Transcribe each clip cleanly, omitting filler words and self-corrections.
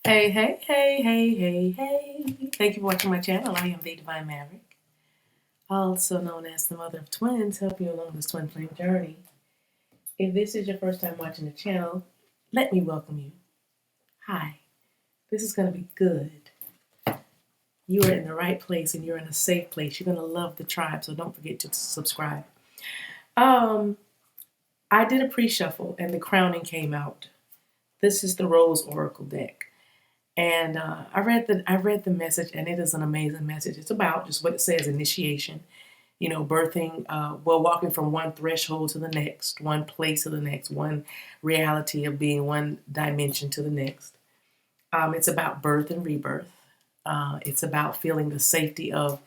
Hey, hey, hey, hey, hey, hey. Thank you for watching my channel. I am TheDivineMaverick, also known as the mother of twins, helping you along this twin flame journey. If this is your first time watching the channel, let me welcome you. Hi, this is going to be good. You are in the right place and you're in a safe place. You're going to love the tribe, so don't forget to subscribe. I did a pre-shuffle and the crowning came out. This is the Rose Oracle deck. And I read the message, and it is an amazing message. It's about just what it says: initiation, birthing, walking from one threshold to the next, one place to the next, one reality of being, one dimension to the next. It's about birth and rebirth. It's about feeling the safety of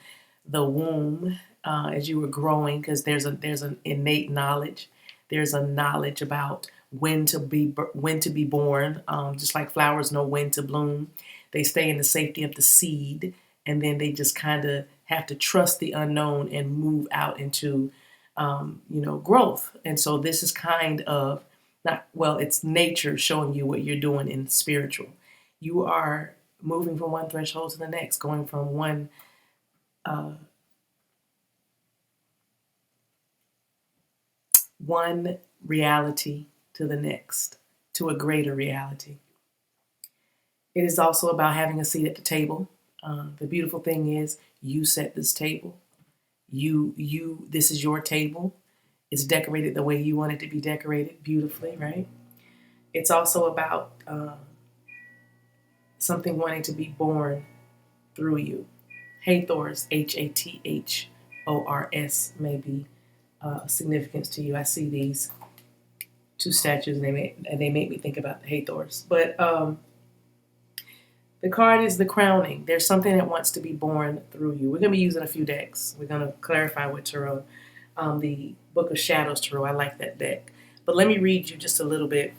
the womb as you were growing, because there's an innate knowledge. There's a knowledge about when to be born. Just like flowers know when to bloom, they stay in the safety of the seed, and then they just kind of have to trust the unknown and move out into growth. And so this is kind of it's nature showing you what you're doing in spiritual. You are moving from one threshold to the next, going from one reality to the next, to a greater reality. It is also about having a seat at the table. The beautiful thing is you set this table. This is your table. It's decorated the way you want it to be decorated, beautifully, right? It's also about something wanting to be born through you. Hathors, Hathors, may be significance to you. I see these two statues, and they make me think about the Hathors. But the card is the crowning. There's something that wants to be born through you. We're going to be using a few decks. We're going to clarify with tarot. The Book of Shadows tarot. I like that deck. But let me read you just a little bit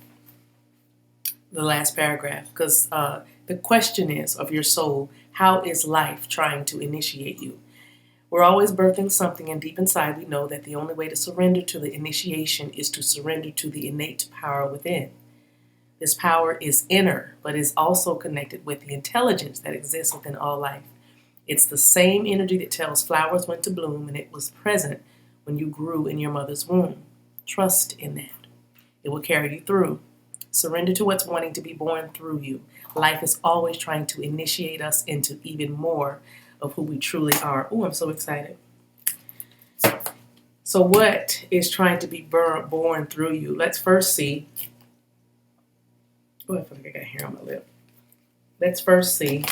the last paragraph, because the question is of your soul: how is life trying to initiate you? We're always birthing something, and deep inside we know that the only way to surrender to the initiation is to surrender to the innate power within. This power is inner, but is also connected with the intelligence that exists within all life. It's the same energy that tells flowers when to bloom, and it was present when you grew in your mother's womb. Trust in that. It will carry you through. Surrender to what's wanting to be born through you. Life is always trying to initiate us into even more of who we truly are. Oh, I'm so excited. So what is trying to be born through you? Let's first see. Oh, I feel like I got hair on my lip. Let's first see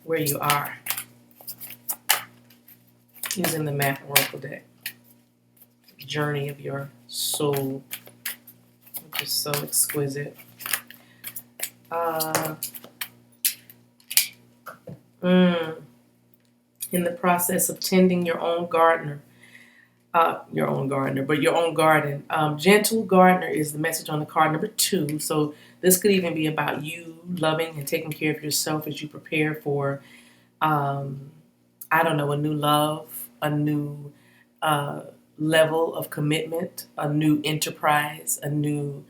where you are using the Map Oracle deck. Journey of your soul, which is so exquisite. In the process of tending your own garden. Gentle gardener is the message on the card number 2. So this could even be about you loving and taking care of yourself as you prepare for, a new love, a new level of commitment, a new enterprise, a new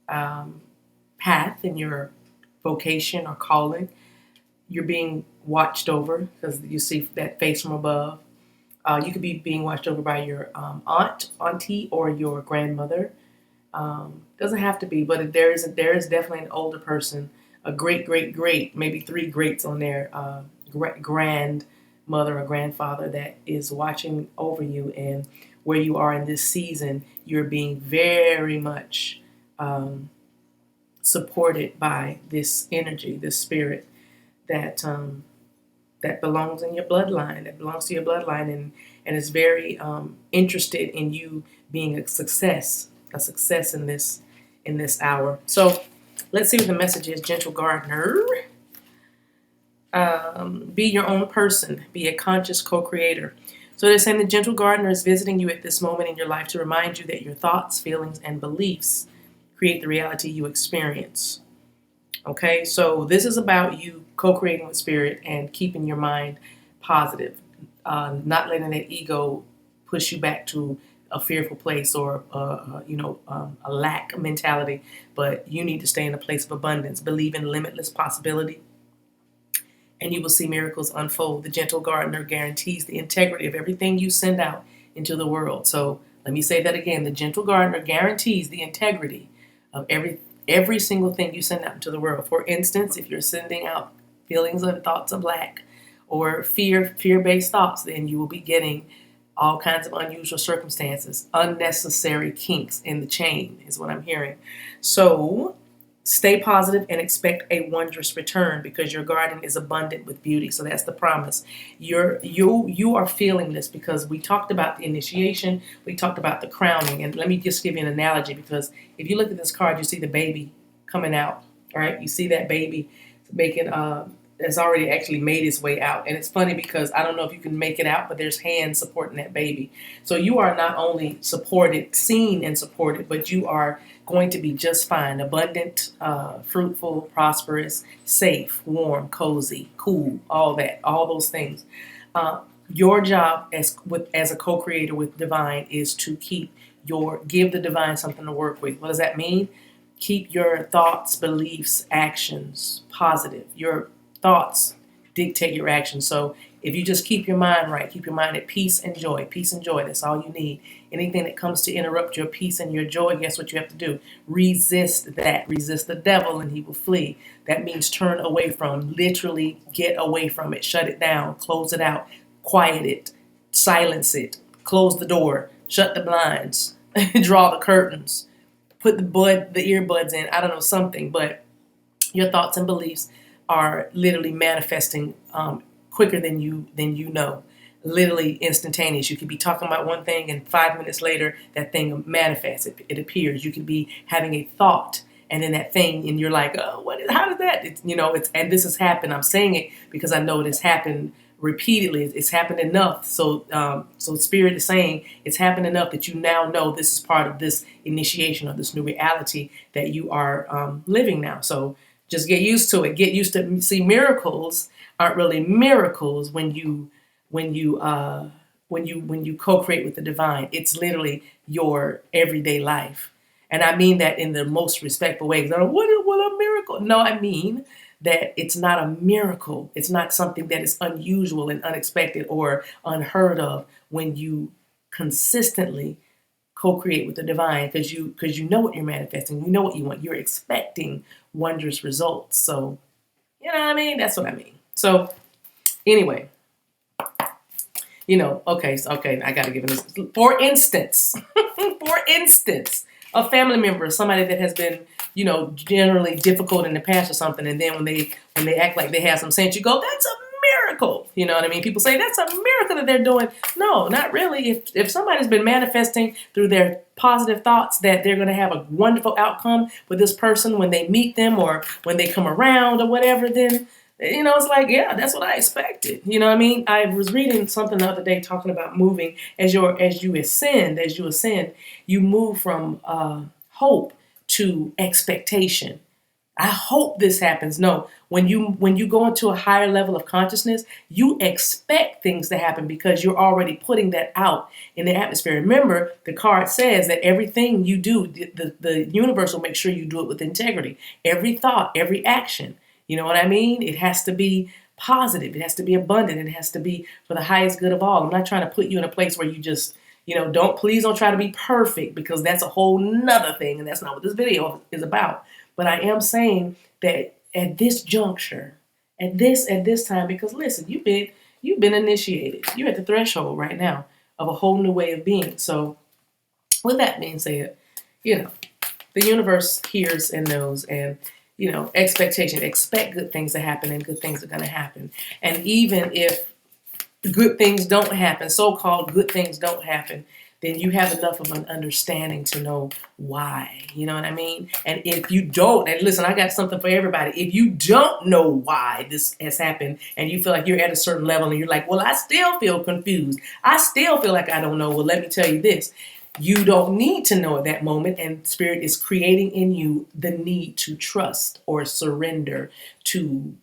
path in your vocation or calling. You're being watched over because you see that face from above. You could be being watched over by your auntie, or your grandmother. Doesn't have to be, but there is definitely an older person, a great, maybe 3 greats on there, grandmother or grandfather that is watching over you. And where you are in this season, you're being very much supported by this energy, this spirit that belongs in your bloodline, that belongs to your bloodline, and is very interested in you being a success in this hour. So let's see what the message is, gentle gardener. Be your own person. Be a conscious co-creator. So they're saying the gentle gardener is visiting you at this moment in your life to remind you that your thoughts, feelings, and beliefs create the reality you experience. Okay, so this is about you co-creating with spirit and keeping your mind positive, not letting that ego push you back to a fearful place or a lack mentality, but you need to stay in a place of abundance. Believe in limitless possibility, and you will see miracles unfold. The gentle gardener guarantees the integrity of everything you send out into the world. So let me say that again. The gentle gardener guarantees the integrity of every single thing you send out into the world. For instance, if you're sending out feelings and thoughts of lack or fear-based thoughts, then you will be getting all kinds of unusual circumstances, unnecessary kinks in the chain is what I'm hearing. So stay positive and expect a wondrous return, because your garden is abundant with beauty. So that's the promise. You are feeling this because we talked about the initiation, we talked about the crowning, and let me just give you an analogy, because if you look at this card, you see the baby coming out, right? You see that baby making has already actually made its way out. And it's funny because I don't know if you can make it out, but there's hands supporting that baby. So you are not only supported, seen and supported, but you are going to be just fine. Abundant, fruitful, prosperous, safe, warm, cozy, cool, all that, all those things. Your job as a co-creator with Divine is to give the Divine something to work with. What does that mean? Keep your thoughts, beliefs, actions positive. Your thoughts dictate your actions. So if you just keep your mind right, keep your mind at peace and joy, that's all you need. Anything that comes to interrupt your peace and your joy, guess what you have to do? Resist that. Resist the devil and he will flee. That means turn away from, literally get away from it, shut it down, close it out, quiet it, silence it, close the door, shut the blinds, draw the curtains, put the earbuds in, I don't know, something, but your thoughts and beliefs are literally manifesting quicker than you know. Literally instantaneous. You could be talking about one thing and 5 minutes later that thing manifests. It appears. You could be having a thought and then that thing, and you're like, oh, how did that? And this has happened. I'm saying it because I know it has happened repeatedly. It's happened enough. So Spirit is saying it's happened enough that you now know this is part of this initiation of this new reality that you are living now. So just get used to it. Get used to see miracles aren't really miracles when you co-create with the Divine. It's literally your everyday life, and I mean that in the most respectful way. What a miracle! No, I mean that it's not a miracle. It's not something that is unusual and unexpected or unheard of when you consistently co-create with the Divine, because you know what you're manifesting, you know what you want, you're expecting wondrous results. So you know what I mean? That's what I mean. So anyway, okay, I gotta give it this. For instance, a family member, somebody that has been, generally difficult in the past or something, and then when they act like they have some sense, you go, that's a miracle. You know what I mean? People say that's a miracle that they're doing. No, not really. If somebody's been manifesting through their positive thoughts that they're going to have a wonderful outcome with this person when they meet them or when they come around or whatever, then it's like, yeah, that's what I expected. You know what I mean? I was reading something the other day talking about moving as you ascend, you move from hope to expectation. I hope this happens. No, when you go into a higher level of consciousness, you expect things to happen because you're already putting that out in the atmosphere. Remember, the card says that everything you do, the universe will make sure you do it with integrity. Every thought, every action. You know what I mean? It has to be positive. It has to be abundant. It has to be for the highest good of all. I'm not trying to put you in a place where you just, please don't try to be perfect, because that's a whole nother thing. And that's not what this video is about. But I am saying that at this juncture, at this time, because listen, you've been initiated. You're at the threshold right now of a whole new way of being. So with that being said, the universe hears and knows, and expectation. Expect good things to happen, and good things are going to happen. And even if good things don't happen, so-called good things don't happen, then you have enough of an understanding to know why. You know what I mean? And if you don't, and listen, I got something for everybody. If you don't know why this has happened and you feel like you're at a certain level and you're like, well, I still feel confused, I still feel like I don't know. Well, let me tell you this. You don't need to know at that moment, and Spirit is creating in you the need to trust or surrender to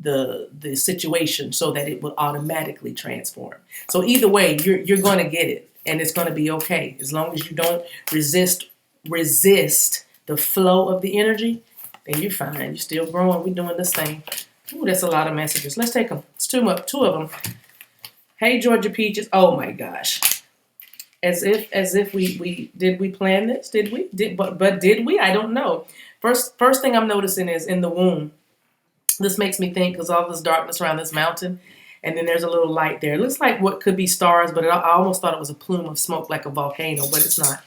the situation so that it will automatically transform. So either way, you're going to get it. and it's going to be okay. As long as you don't resist the flow of the energy, then you're fine. You're still growing. We're doing this thing. Ooh, that's a lot of messages. Let's take them. It's two of them. Hey, Georgia Peaches. Oh my gosh. As if we did we plan this? Did we? But did we? I don't know. First thing I'm noticing is in the womb. This makes me think because all this darkness around this mountain, and then there's a little light there. It looks like what could be stars, but I almost thought it was a plume of smoke like a volcano, but it's not.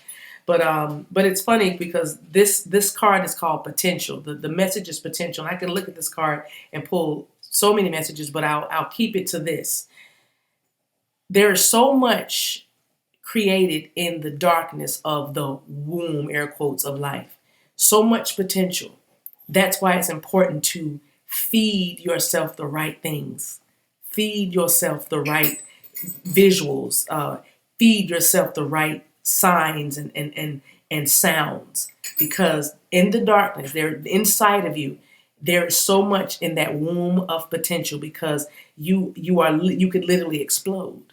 But it's funny because this card is called potential. The message is potential. And I can look at this card and pull so many messages, but I'll keep it to this. There is so much created in the darkness of the womb, air quotes, of life. So much potential. That's why it's important to feed yourself the right things. Feed yourself the right visuals. Feed yourself the right signs and sounds. Because in the darkness, there inside of you, there is so much in that womb of potential because you could literally explode.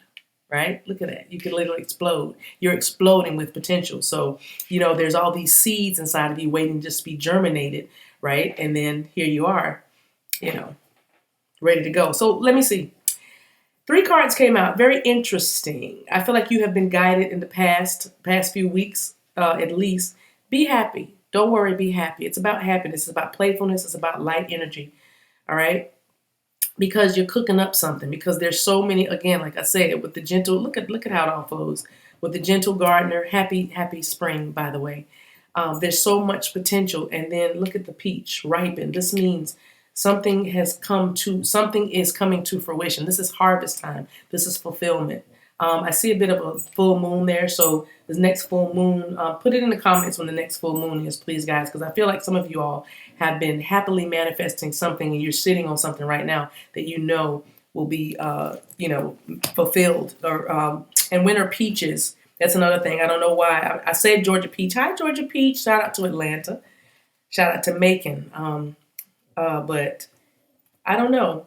Right? Look at that. You could literally explode. You're exploding with potential. So, there's all these seeds inside of you waiting just to be germinated, right? And then here you are, ready to go. So let me see. 3 cards came out. Very interesting. I feel like you have been guided in the past few weeks, at least. Be happy. Don't worry, be happy. It's about happiness. It's about playfulness. It's about light energy. All right? Because you're cooking up something. Because there's so many, again, like I said, with the gentle, look at how it all flows. With the gentle gardener, happy spring, by the way. There's so much potential. And then look at the peach, ripen. This means something is coming to fruition. This is harvest time. This is fulfillment. I see a bit of a full moon there. So this next full moon, put it in the comments when the next full moon is, please, guys, because I feel like some of you all have been happily manifesting something and you're sitting on something right now that will be, fulfilled. And winter peaches, that's another thing. I don't know why. I said Georgia Peach. Hi, Georgia Peach. Shout out to Atlanta. Shout out to Macon. But I don't know.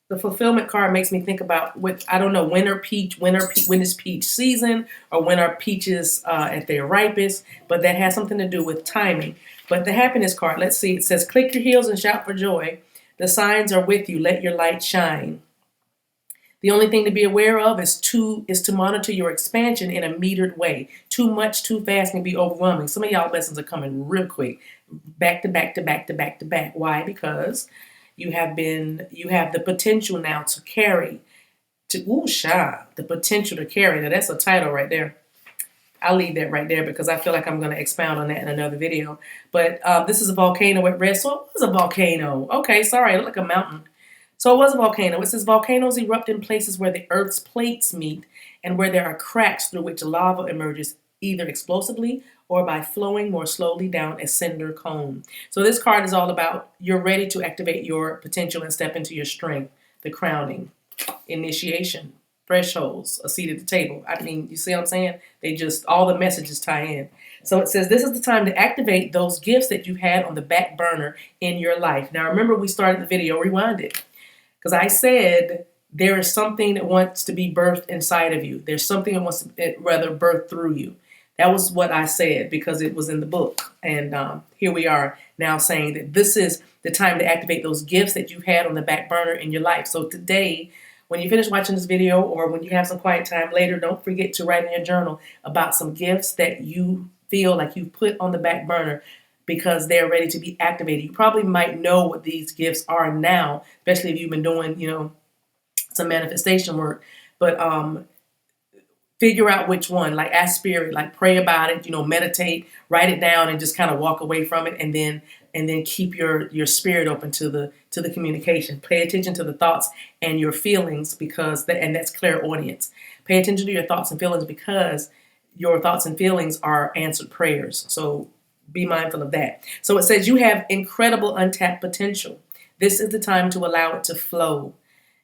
The fulfillment card makes me think about when is peach season or when are peaches at their ripest, but that has something to do with timing. But the happiness card, let's see, it says, click your heels and shout for joy. The signs are with you. Let your light shine. The only thing to be aware of is to monitor your expansion in a metered way. Too much, too fast can be overwhelming. Some of y'all blessings are coming real quick, back to back to back to back to back. Why? Because you have the potential now to carry, the potential to carry. Now that's a title right there. I'll leave that right there because I feel like I'm going to expound on that in another video. But this is a volcano at rest. So it was a volcano. Okay, sorry, it looked like a mountain. So it was a volcano. It says volcanoes erupt in places where the Earth's plates meet and where there are cracks through which lava emerges either explosively or by flowing more slowly down a cinder cone. So this card is all about you're ready to activate your potential and step into your strength, the crowning, initiation, thresholds, a seat at the table. I mean, you see what I'm saying? All the messages tie in. So it says this is the time to activate those gifts that you had on the back burner in your life. Now, remember we started the video, rewind it. Because I said there is something that wants to be birthed inside of you. There's something that wants to birth through you. That was what I said because it was in the book. And here we are now saying that this is the time to activate those gifts that you've had on the back burner in your life. So today, when you finish watching this video or when you have some quiet time later, don't forget to write in your journal about some gifts that you feel like you put on the back burner because they're ready to be activated. You probably might know what these gifts are now, especially if you've been doing, some manifestation work. But figure out which one, like ask spirit, like pray about it, meditate, write it down and just kind of walk away from it and then keep your spirit open to the communication. Pay attention to the thoughts and your feelings and that's clairaudience. Pay attention to your thoughts and feelings because your thoughts and feelings are answered prayers. So be mindful of that. So it says you have incredible untapped potential. This is the time to allow it to flow.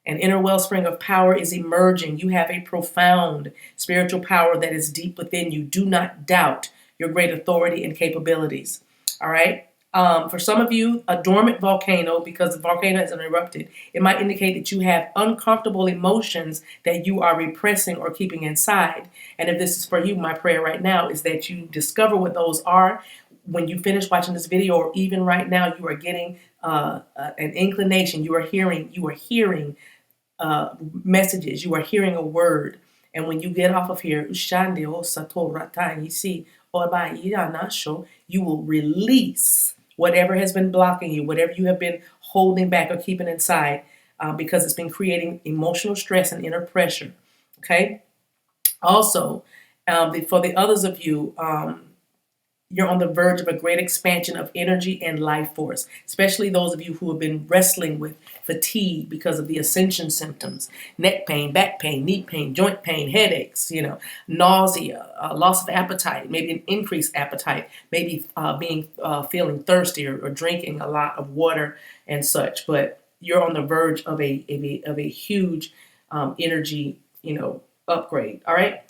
An inner wellspring of power is emerging. You have a profound spiritual power that is deep within you. Do not doubt your great authority and capabilities. All right. For some of you, a dormant volcano, because the volcano has erupted, it might indicate that you have uncomfortable emotions that you are repressing or keeping inside. And if this is for you, my prayer right now is that you discover what those are. When you finish watching this video, or even right now, you are getting an inclination. You are hearing messages. You are hearing a word. And when you get off of here, you will release whatever has been blocking you, whatever you have been holding back or keeping inside, because it's been creating emotional stress and inner pressure. Okay. Also, for the others of you, you're on the verge of a great expansion of energy and life force, especially those of you who have been wrestling with fatigue because of the Ascension symptoms: neck pain, back pain, knee pain, joint pain, headaches, nausea, loss of appetite, maybe an increased appetite, maybe feeling thirsty or drinking a lot of water and such. But you're on the verge of a huge energy, upgrade. All right.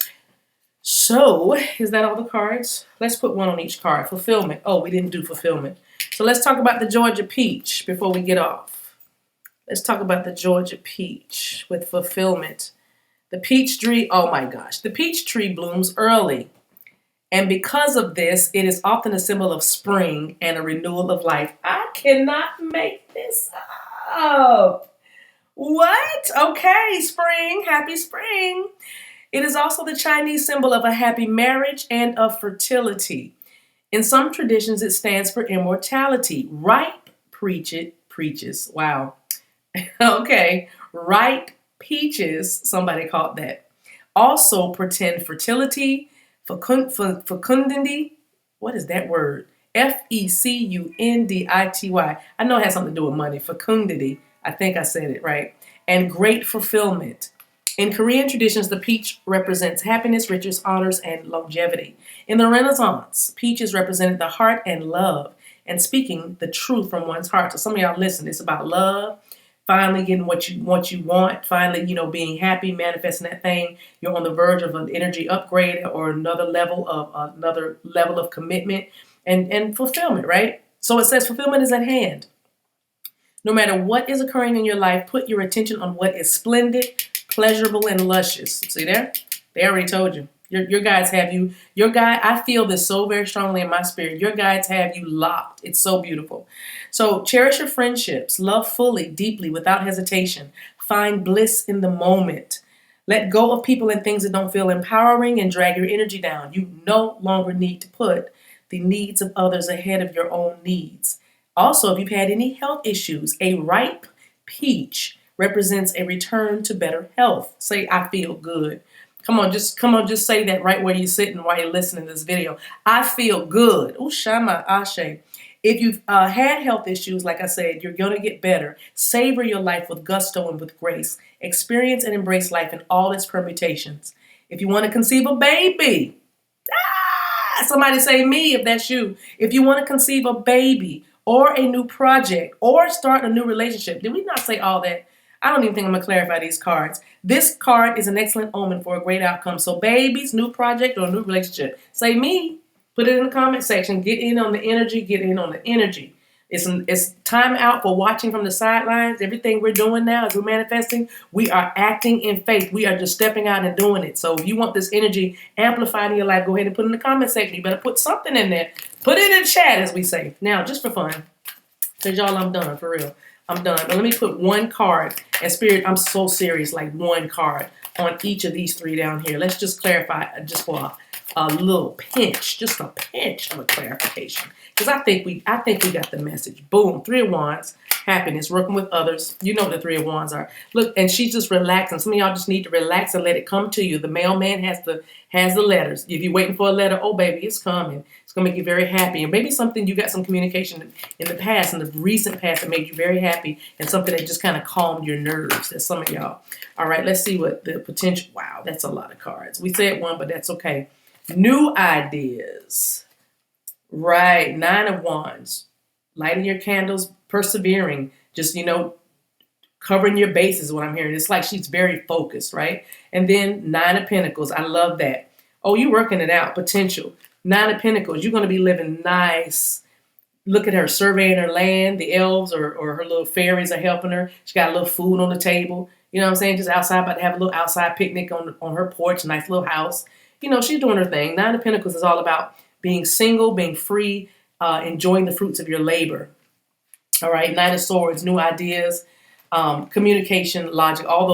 So, is that all the cards? Let's put one on each card. Fulfillment. Oh, we didn't do fulfillment. So let's talk about the Georgia peach before we get off. Let's talk about the Georgia peach with fulfillment. The peach tree, oh my gosh. The peach tree blooms early. And because of this, it is often a symbol of spring and a renewal of life. I cannot make this up. What? Okay, spring. Happy spring. It is also the Chinese symbol of a happy marriage and of fertility. In some traditions, it stands for immortality. Ripe preaches. Wow. Okay. Ripe peaches, somebody called that. Also pretend fertility, fecundity. What is that word? Fecundity. I know it has something to do with money. Fecundity. I think I said it right. And great fulfillment. In Korean traditions, the peach represents happiness, riches, honors, and longevity. In the Renaissance, peaches represented the heart and love, and speaking the truth from one's heart. So some of y'all listen, it's about love, finally getting what you want, finally, being happy, manifesting that thing. You're on the verge of an energy upgrade or another level of commitment and fulfillment, right? So it says fulfillment is at hand. No matter what is occurring in your life, put your attention on what is splendid, pleasurable, and luscious. See there? They already told you. Your guides have you. I feel this so very strongly in my spirit. Your guides have you locked. It's so beautiful. So cherish your friendships. Love fully, deeply, without hesitation. Find bliss in the moment. Let go of people and things that don't feel empowering and drag your energy down. You no longer need to put the needs of others ahead of your own needs. Also, if you've had any health issues, a ripe peach represents a return to better health. Say, I feel good. Come on, just say that right where you're sitting while you're listening to this video. I feel good. Oh, Shama Ashe. If you've had health issues, like I said, you're going to get better. Savor your life with gusto and with grace. Experience and embrace life in all its permutations. If you want to conceive a baby, somebody say me if that's you. If you want to conceive a baby or a new project or start a new relationship, did we not say all that? I don't even think I'm going to clarify these cards. This card is an excellent omen for a great outcome. So babies, new project, or new relationship. Say me. Put it in the comment section. Get in on the energy. Get in on the energy. It's time out for watching from the sidelines. Everything we're doing now as we're manifesting, we are acting in faith. We are just stepping out and doing it. So if you want this energy amplified in your life, go ahead and put it in the comment section. You better put something in there. Put it in the chat, as we say. Now, just for fun, because y'all, I'm done, for real. I'm done. But let me put one card. And Spirit, I'm so serious, like one card on each of these three down here. Let's just clarify just for a little pinch, just a pinch of a clarification. Because I think we got the message. Boom, Three of Wands, happiness, working with others. You know what the Three of Wands are. Look, and she's just relaxing. Some of y'all just need to relax and let it come to you. The mailman has the letters. If you're waiting for a letter, oh baby, it's coming. It's gonna make you very happy. And maybe something you got some communication in the past, in the recent past, that made you very happy, and something that just kind of calmed your nerves. That's some of y'all. All right, let's see what the potential. Wow, that's a lot of cards. We said one, but that's okay. New ideas. Right, Nine of Wands. Lighting your candles, persevering, just, covering your bases is what I'm hearing. It's like she's very focused, right? And then Nine of Pentacles. I love that. Oh, you're working it out. Potential. Nine of Pentacles. You're going to be living nice, look at her surveying her land. The elves or her little fairies are helping her. She got a little food on the table. You know what I'm saying? Just outside, about to have a little outside picnic on her porch, nice little house. You know, she's doing her thing. Nine of Pentacles is all about being single, being free, enjoying the fruits of your labor. All right, Knight of Swords, new ideas, communication, logic, all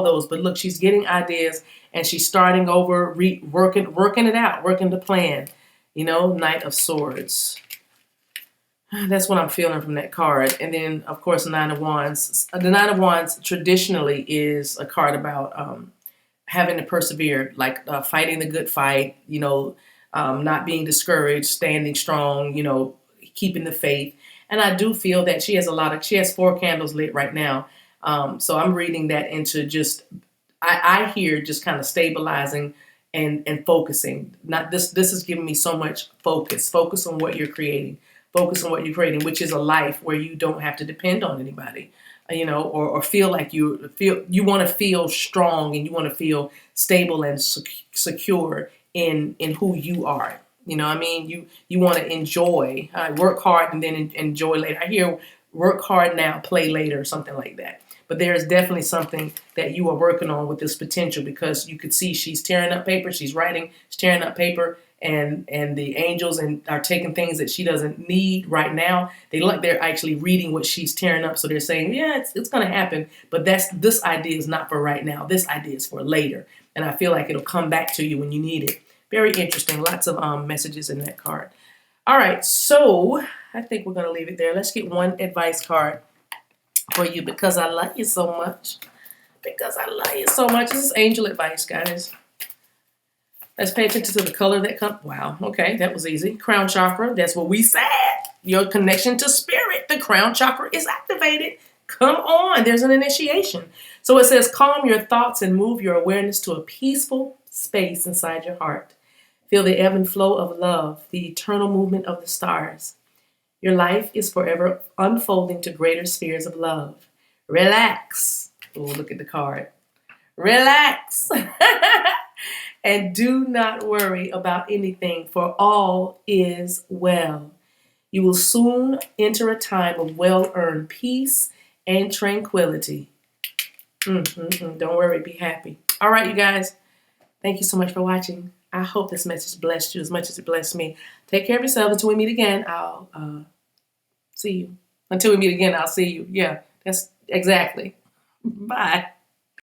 those. But look, she's getting ideas and she's starting over, working it out, working the plan. You know, Knight of Swords. That's what I'm feeling from that card. And then, of course, Nine of Wands. The Nine of Wands traditionally is a card about having to persevere, like fighting the good fight, you know, not being discouraged, standing strong, you know, keeping the faith. And I do feel that she has 4 candles lit right now. So I'm reading that into just, I hear just kind of stabilizing and focusing. Not this is giving me so much focus on what you're creating. Focus on what you're creating, which is a life where you don't have to depend on anybody, you know, or feel like you want to feel strong and you want to feel stable and secure in who you are. You know what I mean? You want to enjoy, work hard and then enjoy later. I hear work hard now, play later, or something like that. But there is definitely something that you are working on with this potential, because you could see she's tearing up paper, she's writing, she's tearing up paper, and the angels are taking things that she doesn't need right now. They're actually reading what she's tearing up, so they're saying, yeah, it's going to happen, but this idea is not for right now. This idea is for later, and I feel like it'll come back to you when you need it. Very interesting. Lots of messages in that card. All right, so I think we're going to leave it there. Let's get one advice card for you, because I love you so much. Because I love you so much. This is angel advice, guys. Let's pay attention to the color that comes. Wow, okay, that was easy. Crown chakra, that's what we said. Your connection to spirit, the crown chakra is activated. Come on, there's an initiation. So it says, calm your thoughts and move your awareness to a peaceful space inside your heart. Feel the ebb and flow of love, the eternal movement of the stars. Your life is forever unfolding to greater spheres of love. Relax. Oh, look at the card. Relax. And do not worry about anything, for all is well. You will soon enter a time of well-earned peace and tranquility. Don't worry, be happy. All right, you guys. Thank you so much for watching. I hope this message blessed you as much as it blessed me. Take care of yourselves. Until we meet again, I'll see you. Until we meet again, I'll see you. Yeah, that's exactly. Bye.